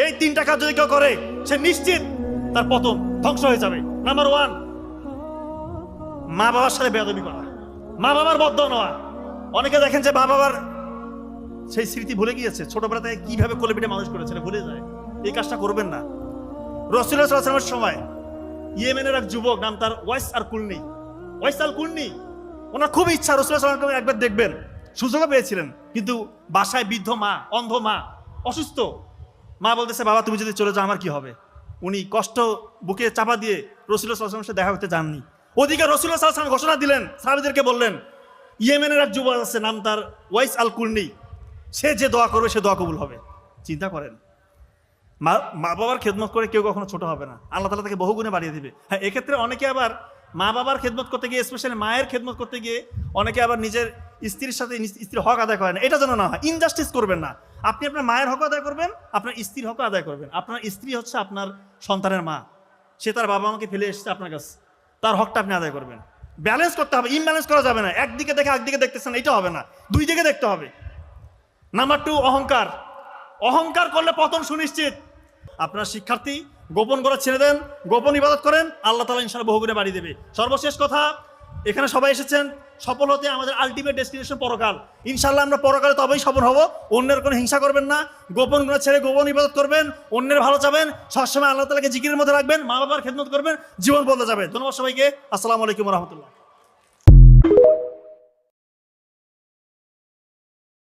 এই তিনটা কাজ যদি কেউ করে সে নিশ্চিত তার পতন, ধ্বংস হয়ে যাবে। নাম্বার 1, মা বাবার সাথে বেয়াদবি করা, মা বাবার বদদোয়া নেওয়া। অনেকে দেখেন যে মা বাবার সেই স্মৃতি ভুলে গিয়েছে, ছোটবেলা থেকে কিভাবে কোলে পিঠে মানুষ করেছে ভুলে যায়। এই কাজটা করবেন না। রাসূলুল্লাহ সাল্লাল্লাহু আলাইহি ওয়াসাল্লামের সময় ইয়েমেনের এক যুবক, নাম তার ওয়াইস আল কুরনি, ওনার খুব ইচ্ছা রাসূলুল্লাহ সাল্লাল্লাহু আলাইহি ওয়াসাল্লামকে একবার দেখবেন, সুযোগও পেয়েছিলেন, কিন্তু বাসায় বৃদ্ধ মা, অন্ধ মা, অসুস্থ মা বলতেছে, বাবা তুমি যদি চলে যাও আমার কি হবে। উনি কষ্ট বুকে চাপা দিয়ে রাসূলুল্লাহ সাল্লাল্লাহু আলাইহি ওয়াসাল্লামের সাথে দেখা করতে যাননি। ওদিকে রাসূলুল্লাহ সাল্লাল্লাহু আলাইহি ওয়াসাল্লাম ঘোষণা দিলেন, সাহাবীদেরকে বললেন, ইয়েমেনের এক যুবক আছে, নাম তার ওয়াইস আল কুরনি, সে যে দোয়া করবে সে দোয়া কবুল হবে। চিন্তা করেন, মা বাবার খেদমত করে কেউ কখনো ছোট হবে না, আল্লাহ তাআলা তাকে বহুগুণে বাড়িয়ে দিবে। হ্যাঁ, এক্ষেত্রে অনেকে আবার মা বাবার খেদমত করতে গিয়ে, স্পেশালি মায়ের খেদমত করতে গিয়ে অনেকে আবার নিজের স্ত্রীর সাথে স্ত্রীর হক আদায় করেন। এটা যেন না হয়, ইনজাস্টিস করবেন না। আপনি আপনার মায়ের হক আদায় করবেন, আপনার স্ত্রীর হক আদায় করবেন। আপনার স্ত্রী হচ্ছে আপনার সন্তানের মা, সে তার বাবা মাকে ফেলে এসেছে আপনার কাছে, তার হকটা আপনি আদায় করবেন। ব্যালেন্স করতে হবে, ইমব্যালেন্স করা যাবে না। একদিকে দেখে একদিকে দেখতেছেন, এটা হবে না, দুই দিকে দেখতে হবে। নাম্বার 2, অহংকার করলে পতন সুনিশ্চিত। আপনার শিক্ষার্থী গোপন করা ছেড়ে দেন, গোপন ইবাদত করেন, আল্লাহ তাআলা ইনশাআল্লাহ বহুগুণে বাড়িয়ে দেবে। সর্বশেষ কথা, এখানে সবাই এসেছেন সফল হতে, আমাদের আলটিমেট ডেস্টিনেশন পরকাল। ইনশাআল্লাহ আমরা পরকালে তবেই সফল হব। অন্যের কোনো হিংসা করবেন না, গোপন গুনাহ ছেড়ে গোপন ইবাদত করবেন, অন্যের ভালো চাবেন, সবসময় আল্লাহ তাআলাকে জিকিরের মধ্যে রাখবেন, মা বাবার খেদমত করবেন, জীবন বদলে যাবে। ধন্যবাদ সবাইকে। আসসালামু আলাইকুম ওয়া রাহমাতুল্লাহ।